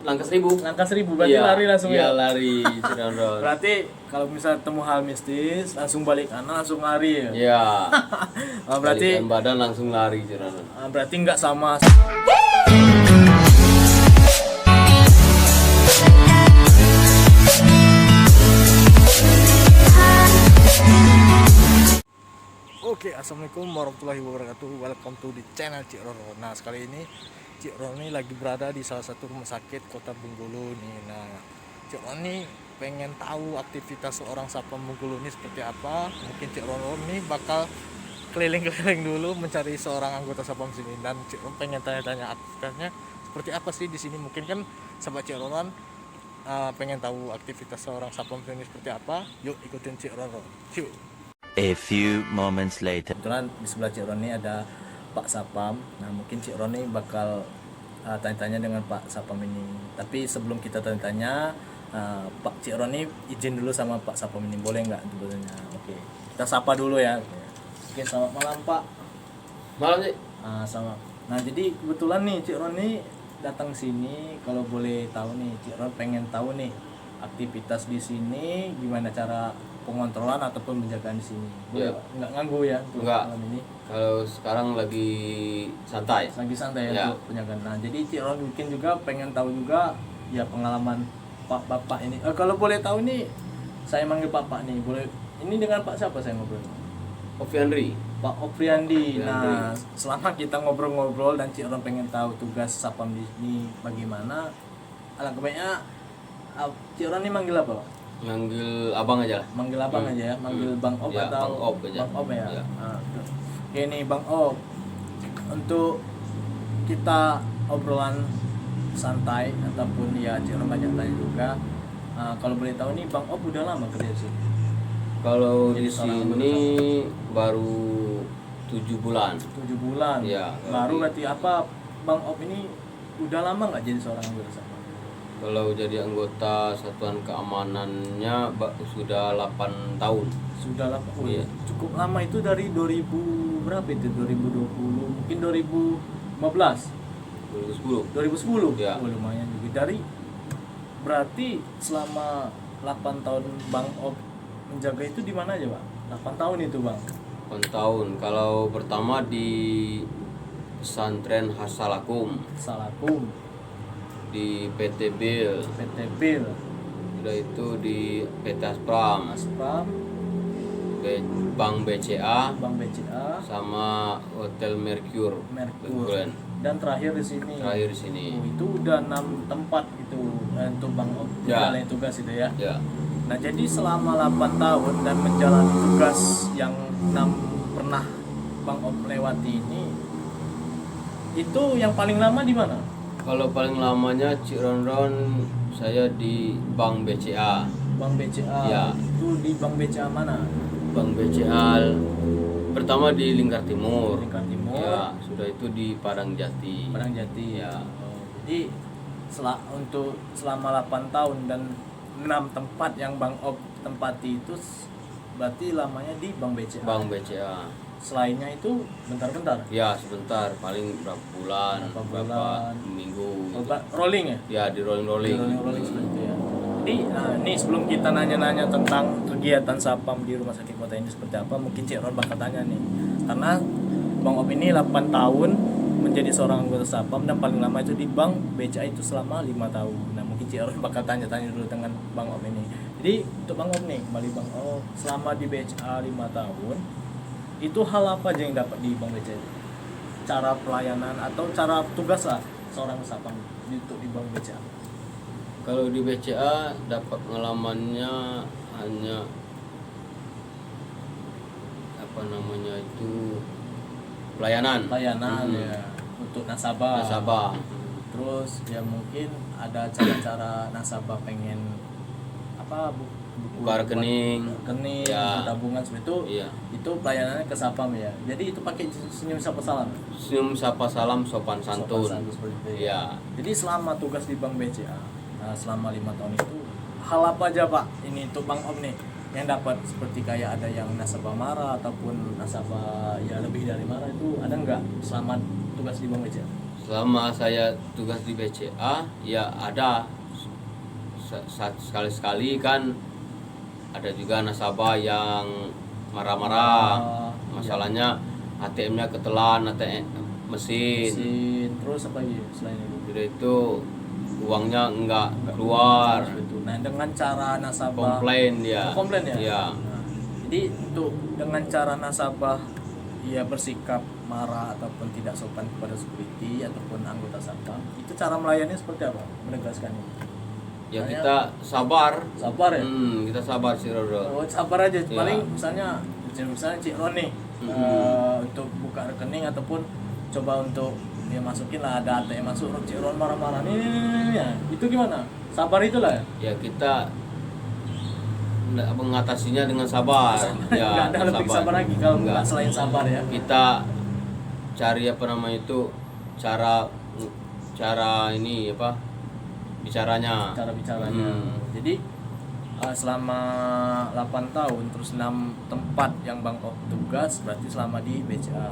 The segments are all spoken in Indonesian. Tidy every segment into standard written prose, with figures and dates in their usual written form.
Langkah 1000 berarti Iya, lari langsung iya ya. lari Cirondol. Berarti kalau misal temu hal mistis langsung balik kanan langsung lari ya. Iya. Berarti Balikan badan langsung lari Cirondol. berarti nggak sama. Oke, assalamualaikum warahmatullahi wabarakatuh. Welcome to the channel Cik Roro. Nah, sekali ini Cik Roro ini lagi berada di salah satu rumah sakit Kota Bengkulu nih. Nah, Cik Roro ini pengen tahu aktivitas seorang satpam Bengkulu ini seperti apa. Mungkin Cik Roro ini bakal keliling-keliling dulu mencari seorang anggota satpam sini, dan Cik Roro pengen tanya-tanya aktivitasnya seperti apa sih di sini. Mungkin kan sahabat Cik Roro pengen tahu aktivitas seorang satpam sini seperti apa. Yuk ikutin Cik Roro. Yuk. A few moments later. Kebetulan di sebelah Cik Roni ada Pak Sapam. Nah, mungkin Cik Roni bakal tanya-tanya dengan Pak Sapam ini. Tapi sebelum kita tanya-tanya, Pak Cik Roni izin dulu sama Pak Sapam ini, boleh nggak sebetulnya? Oke, kita sapa dulu ya. Oke, selamat malam Pak. Malam sih. Sama. Nah, jadi kebetulan nih Cik Roni datang sini. Kalau boleh tahu nih, Cik Roni pengen tahu nih aktivitas di sini, gimana cara pengontrolan ataupun penjagaan di sini. Boleh, Ya. nggak ganggu ya untuk Enggak. malam ini. Kalau sekarang lagi santai. Lagi santai ya, Ya. untuk penjagaan. Nah, jadi Cik Ron mungkin juga pengen tahu juga ya pengalaman Pak Bapak ini. Kalau boleh tahu nih, saya manggil Bapak nih. Boleh ini dengan Pak siapa saya ngobrol? Oviandri. Pak Opriandi. Opriandi. Nah, selama kita ngobrol-ngobrol dan Cik Ron pengen tahu tugas satpam di sini bagaimana, alangkah baiknya Cik Ron ini manggil apa, Pak? Manggil abang aja lah. Manggil abang aja ya, manggil Bang Op Ya, atau Bang Op aja. Bang Op ya. Ya. Oke nih Bang Op, untuk kita obrolan santai ataupun ya Cik Ron banyak tanya juga. Kalau boleh tahu nih Bang Op udah lama kerja di sini? Kalau Jadi di seorang sini baru 7 bulan. 7 bulan. Ya, Baru berarti apa Bang Op ini udah lama nggak jadi seorang anggota satpam? Kalau jadi anggota satuan keamanannya sudah 8 tahun. Sudah lama. Oh, Iya. cukup lama itu dari 2000 berapa itu? 2020, mungkin 2015. 2010. 2010. Ya. Oh, lumayan juga. Berarti selama 8 tahun Bang Op menjaga itu di mana aja, Pak? 8 tahun itu, Bang. 8 tahun. Kalau pertama di pesantren Hasalakum, Salakum, di PT Bil, PT Bil, udah itu di PT Aspram, Aspam, Bank BCA, Bank BCA, sama Hotel Mercure. Merkur, Grand. dan terakhir di sini. Terakhir di sini. Oh, itu udah 6 tempat itu untuk Bang Op Ya. menjalani tugas itu ya. Ya, Nah, jadi selama 8 tahun dan menjalani tugas yang 6 pernah Bang Op lewati ini, itu yang paling lama di mana? kalau paling lamanya Cik Ron saya di Bank BCA. Bank BCA. Ya. Itu di Bank BCA mana? Bank BCA pertama di Lingkar Timur. Lingkar Timur. Ya, sudah itu di Padang Jati. Padang Jati. Ya. Jadi untuk selama 8 tahun dan 6 tempat yang Bang Op tempati itu berarti lamanya di Bank BCA. Bank BCA. Selainnya itu bentar-bentar. Ya, sebentar, paling berapa bulan, Berapa berapa bulan. minggu. Oh, Gitu. rolling ya? Ya, di rolling-rolling. Rolling seperti itu ya. Jadi, nih sebelum kita nanya-nanya tentang kegiatan satpam di rumah sakit kota ini seperti apa, mungkin Cik Ron bakal tanya nih. Karena Bang Op ini 8 tahun menjadi seorang anggota satpam dan paling lama itu di Bank BCA itu selama 5 tahun. Nah, mungkin Cik Ron bakal tanya-tanya dulu dengan Bang Op ini. Jadi, untuk Bang Op nih, kembali Bang Op, selama di BCA 5 tahun, itu hal apa aja yang dapat di Bank BCA? Cara pelayanan atau cara tugas lah seorang satpam untuk di Bank BCA? Kalau di BCA dapat pengalamannya hanya apa namanya itu pelayanan Ya, untuk nasabah. Terus ya mungkin ada cara-cara nasabah pengen buku Buka rekening. Ya. tabungan seperti itu. Iya. Itu pelayanannya ke satpam ya. Jadi itu pakai senyum sapa salam. Senyum sapa salam sopan santun. Sopan santun seperti itu. Iya. Jadi selama tugas di Bank BCA selama 5 tahun itu hal apa aja Pak ini untuk Bang Om nih yang dapat, seperti kayak ada yang nasabah marah ataupun nasabah ya lebih dari marah, itu ada nggak selama tugas di Bank BCA? Selama saya tugas di BCA ya ada sekali-sekali kan ada juga nasabah yang marah-marah. Masalahnya ATM-nya ketelan, ATM mesin. Terus apa lagi selain itu? Jadi itu uangnya enggak keluar. Itu. Nah, dengan cara nasabah Komplain dia. komplain ya? Iya. Nah, jadi untuk dengan cara nasabah ia bersikap marah ataupun tidak sopan kepada security ataupun anggota satpam, itu cara melayani seperti apa? Menegaskan itu. Ya Misalnya, kita sabar. sabar ya? Kita sabar sih Rodo. Oh, sabar aja. Iya. Paling misalnya Cik Ron nih untuk buka rekening ataupun coba untuk dia masukin lah, ada ATM masuk, Cik Ron marah-marah nih ya. Itu gimana? Sabar itulah ya? Ya kita mengatasinya dengan sabar. Ya, Nggak ada lebih sabar lagi kalau nggak selain sabar ya. Kita cari apa namanya itu cara ini apa bicaranya. Cara bicaranya. Jadi selama 8 tahun terus 6 tempat yang Bang Op tugas, berarti selama di BCA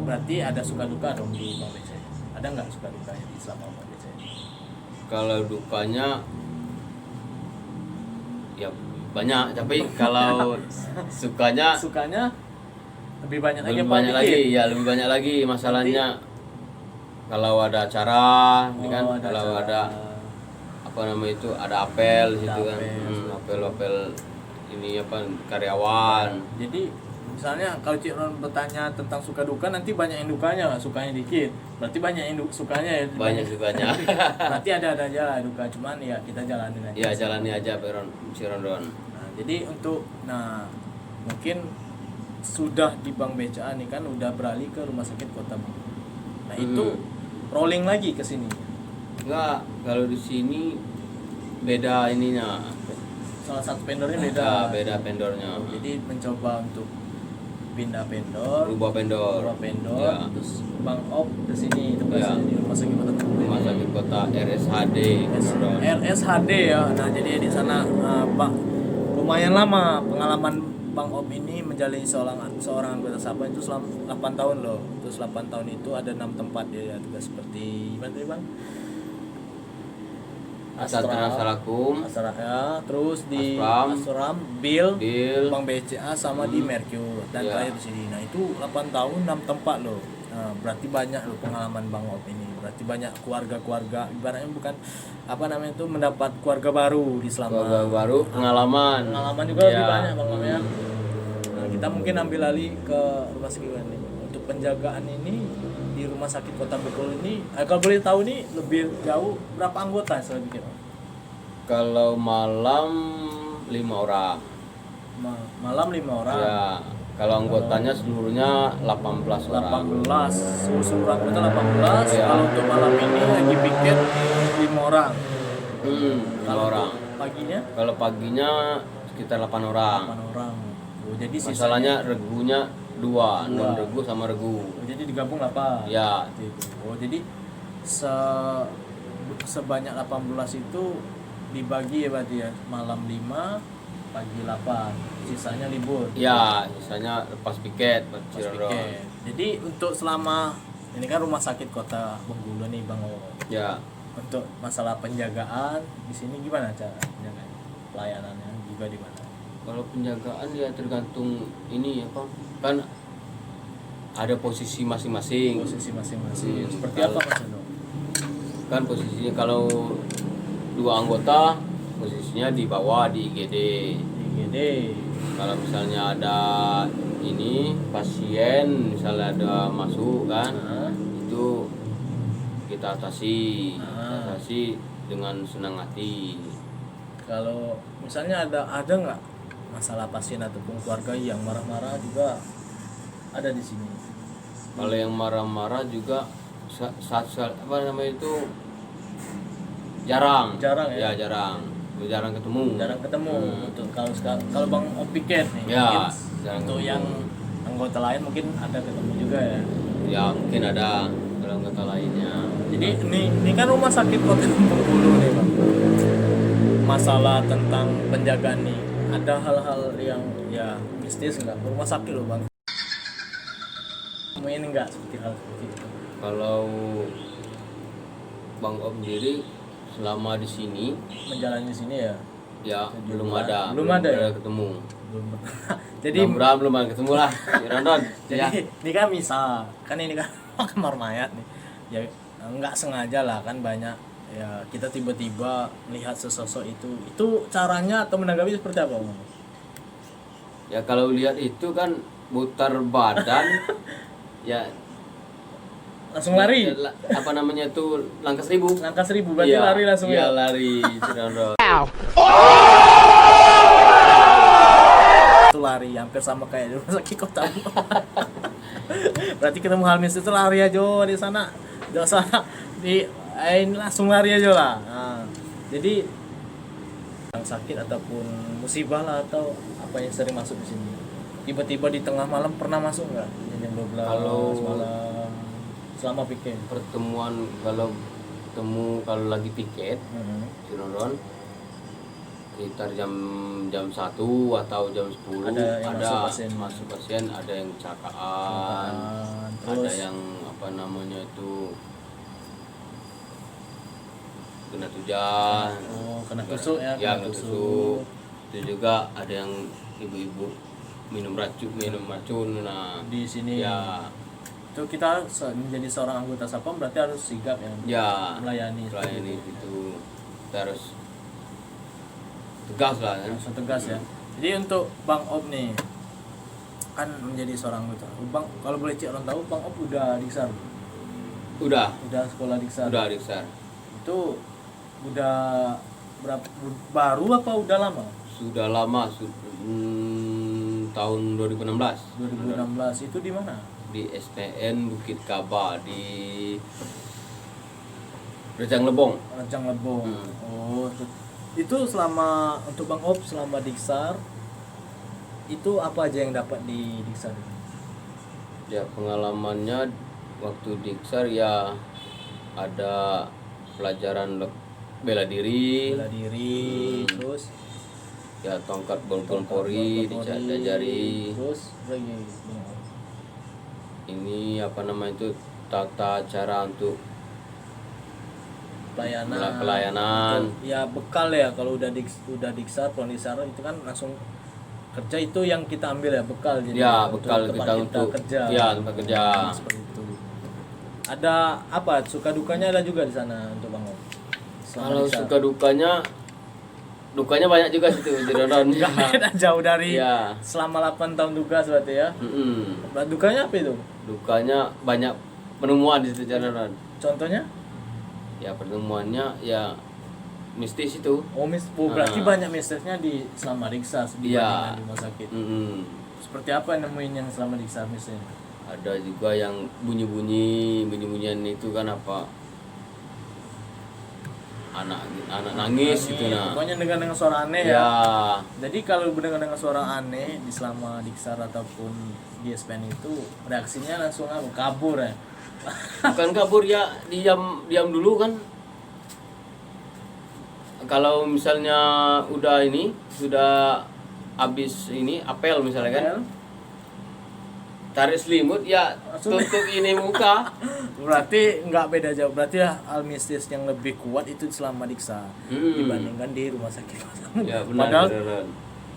berarti ada suka duka dong di Bang BCA. Ada nggak suka dukanya di selama Bang BCA? Kalau dukanya ya banyak, tapi kalau sukanya lebih banyak lagi. lebih banyak lagi, ya lebih banyak lagi. Masalahnya kalau ada acara, ini kan kalau ada apa namanya itu ada apel di situ kan, apel ini apa karyawan. Jadi misalnya kalau Cik Ron bertanya tentang suka duka, nanti banyak yang dukanya, sukanya dikit. Berarti banyak yang sukanya ya. Banyak sukanya. Berarti ada aja lah duka, cuman ya kita jalanin aja. Ya jalani aja si Rondon. Nah, jadi untuk mungkin sudah di Bank BCA nih kan udah beralih ke Rumah Sakit Kota Bengkulu. Nah, itu rolling lagi ke sini. Enggak, kalau di sini beda ininya. Salah satu vendornya beda. Beda vendornya. Jadi mencoba untuk pindah vendor, Rubah vendor. Ya. terus Bang Op ke sini tugasnya Ya. di Rumah Sakit Kota Bengkulu. Rumah Sakit Kota RSHD. Rondon. RSHD ya. Nah, jadi di sana lumayan lama pengalaman Bang Op ini menjalani seorang anggota satpam itu selama 8 tahun loh. Terus 8 tahun itu ada 6 tempat dia tugas seperti gimana tadi Bang? Assalamualaikum. Astra ya, terus di Asram. Asram, Bill, Bill. Bank BCA sama di Mercure dan Ya. terakhir di sini. Nah, itu 8 tahun 6 tempat loh. Nah, berarti banyak loh pengalaman Bang Op ini. Berarti banyak keluarga-keluarga, ibaratnya bukan apa namanya itu mendapat keluarga baru di selama Keluarga baru, pengalaman. Pengalaman juga lebih banyak Bang Op ya. Nah, kita mungkin ambil alih ke rumah sakit ini. Untuk penjagaan ini di Rumah Sakit Kota Bengkulu ini, kalau boleh tahu nih lebih jauh berapa anggota yang saya bikin? Kalau malam 5 orang. Malam 5 orang. Ya, kalau anggotanya seluruhnya 18 orang. 18. Seluruh anggota 18. Ya. Kalau untuk malam ini lagi piket 5 orang. 5 orang. Paginya Kalau paginya sekitar 8 orang. 8 orang. Oh, jadi Masalahnya regunya 2, non regu sama regu. jadi digabung 8. Ya, Oh, jadi sebanyak 18 itu dibagi ya berarti ya, malam 5, pagi 8, sisanya libur. ya, sisanya lepas piket buat Pas Cirondon. piket. Jadi untuk selama ini kan Rumah Sakit Kota Bengkulu nih Bang O. Ya, Untuk masalah penjagaan di sini gimana cara penjagaan? Pelayanannya juga di mana? kalau penjagaan ya tergantung ini apa kan ada posisi masing-masing. Posisi masing-masing. Seperti Kalau- apa Mas Endo? Kan posisinya kalau 2 anggota posisinya di bawah di IGD. IGD. Kalau misalnya ada ini pasien misalnya ada masuk kan Nah, itu kita atasi Ah. dengan senang hati. kalau misalnya ada nggak masalah pasien ataupun keluarga yang marah-marah juga ada di sini. Kalau yang marah-marah juga saat apa namanya itu jarang Ya? jarang ketemu. Jarang ketemu. Untuk kalau Bang Opiket nih, Ya, mungkin jarang untuk ketemu. yang anggota lain mungkin ada ketemu juga ya. Ya mungkin ada dalam kata lainnya. Jadi ini kan Rumah Sakit Kota Bengkulu nih Bang. Masalah tentang penjagaan nih, ada hal-hal yang ya mistis nggak? Rumah sakit loh Bang. Ini nggak seperti hal seperti itu. Kalau Bang Om sendiri selama di sini menjalani sini ya. ya Belum belum ada ya? ketemu. Belum. Jadi Mudah-mudahan belum ada ketemu lah. Si Rondon. jadi Ya. ini kan misal kan ini kan kamar mayat nih. Ya nggak sengaja lah kan banyak ya kita tiba-tiba melihat sesosok itu caranya atau menanggapi seperti apa Bang? Ya kalau lihat itu kan mutar badan ya Langsung lari. apa namanya itu langkah 1000. Langkah 1000 berarti Iya, lari langsung iya, ya. lari si Rondon. Itu lari hampir sama kayak di rumah sakit kota. Berarti ketemu hal mistis itu lari aja di sana. Di sana ini langsung lari aja lah. Nah, jadi yang sakit ataupun musibah lah atau apa yang sering masuk di sini. Tiba-tiba di tengah malam pernah masuk nggak? Jam 12 Kalau- malam selama pikir. Pertemuan kalau lagi piket si Rondon sekitar jam 1 atau jam 10 Ada yang masuk pasien. ada yang kecelakaan, ada Terus yang apa namanya itu kena tujan, kena tusuk ya, ya kena kena tusuk. Itu juga ada yang ibu-ibu minum racun nah di sini. ya Itu kita menjadi seorang anggota Sapam berarti harus sigap ya, melayani itu kita harus tegas lah kan. langsung tegas ya. Jadi untuk Bang Op nih kan menjadi seorang anggota. Bang kalau boleh Cik orang tahu Bang Op udah diksar. Udah Sekolah diksar. diksar. Itu udah berapa baru apa udah lama? Sudah lama tahun 2016 2016 itu di mana? di SPN Bukit Kaba di Rejang Lebong. Rejang Lebong. Hmm. Oh, itu selama untuk Bang Op selama diksar itu apa aja yang dapat di diksar? Ya pengalamannya waktu diksar ya ada pelajaran bela diri, Terus ya tongkat bol-bol pori diajari. terus lagi Ini apa namanya itu tata cara untuk pelayanan. Untuk, ya bekal ya kalau udah diksar kondisar itu kan langsung kerja itu yang kita ambil ya bekal jadi Ya untuk bekal tempat kita untuk kerja. ya tempat kerja. Seperti itu. Ada apa suka dukanya ada juga di sana untuk Bang Om? Selama Kalau diksar. suka dukanya banyak juga situ di Rondon. Nggak beda jauh dari Ya. selama 8 tahun tugas berarti ya. Dukanya apa itu? Dukanya banyak penemuan di situ Rondon. Contohnya? Ya pertemuannya ya mistis itu. Berarti banyak mistisnya di selama diksar dibandingkan di rumah sakit. Seperti apa nemuin yang selama diksar mistisnya? Ada juga yang bunyi-bunyian itu kan apa anak nangis gitu nah. Pokoknya dengan suara aneh ya. Ya, Jadi kalau mendengar dengan suara aneh di selama diksar ataupun di SPN itu reaksinya langsung kabur ya. bukan kabur ya diam dulu kan. Kalau misalnya sudah habis ini apel misalnya kan. Tarik selimut ya Langsung. tutup ini muka. Berarti nggak beda jauh. Berarti hal mistis yang lebih kuat itu selama diksar dibandingkan di rumah sakit. Ya benar. Padahal benar.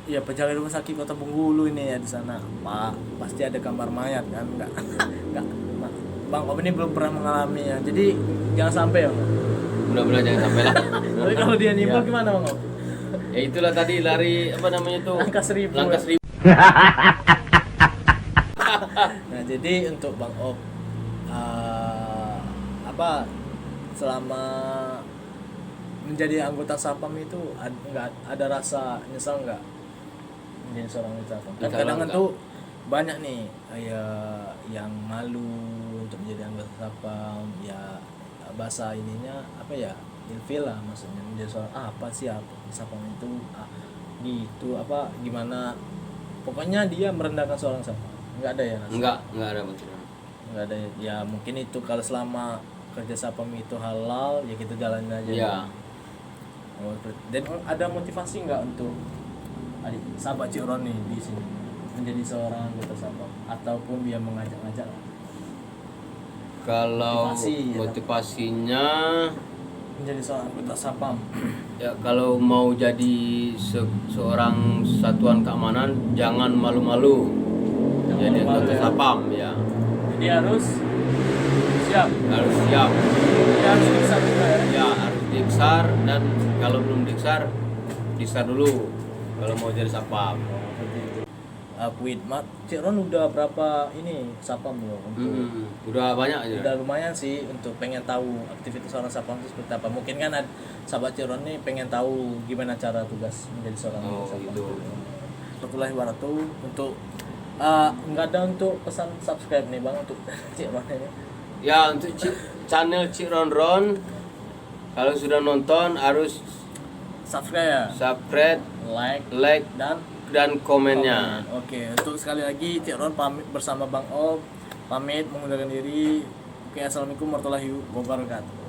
ya pejalan rumah sakit Kota Bengkulu ini ya di sana. Pak, pasti ada kamar mayat kan? Enggak. Bang Om ini belum pernah mengalaminya. Jadi jangan sampai ya. Bang. Mudah-mudahan jangan sampai lah. Tapi kalau dia nimbul Ya. gimana Bang Om? Ya itulah tadi lari apa namanya itu? Langkah 1000. Langkah 1000. Nah jadi untuk Bang Om selama menjadi anggota Sapam itu nggak ada rasa nyesal nggak menjadi seorang anggota Sapam? Kan Nyesal kadang enggak. tuh banyak nih ya yang malu untuk menjadi anggota Sapam ya bahasa ininya apa ya ilfil lah maksudnya menjadi seorang apa sih Sapam itu gitu apa gimana pokoknya dia merendahkan seorang Sapam nggak ada ya rasa? Enggak ada betul. Nggak ada ya mungkin itu kalau selama kerja Sapam itu halal ya kita jalanin aja. Ya. Dan ada motivasi nggak untuk sahabat Cik Roni di sini menjadi seorang anggota Sapam ataupun dia mengajak-ngajak? Kalau Motivasi, ya. motivasinya menjadi seorang anggota Sapam? ya kalau mau jadi seorang satuan keamanan jangan malu-malu. Jadi malu-malu, anggota ya. Sapam ya. Jadi harus siap. Harus siap. Jadi harus bisa juga ya. Ya harus diksar, dan kalau belum diksar dulu kalau mau jadi Sapam. Aku Widmat, Cik Ron udah berapa ini Sapam loh untuk Udah banyak aja. udah lumayan sih untuk pengen tahu aktivitas seorang Sapam itu seperti apa. Mungkin kan sahabat Cik Ron nih pengen tahu gimana cara tugas menjadi seorang Sapam. Gitu. Warahmatullahi wabarakatuh. Untuk nggak ada untuk pesan subscribe nih bang untuk Cik Ron ini. Ya untuk channel Cik Ron, kalau sudah nonton harus Subscribe ya, subscribe, like dan dan komennya. Oke, untuk sekali lagi Cik Ron pamit bersama Bang Om pamit mengundurkan diri. Oke, assalamualaikum warahmatullahi wabarakatuh.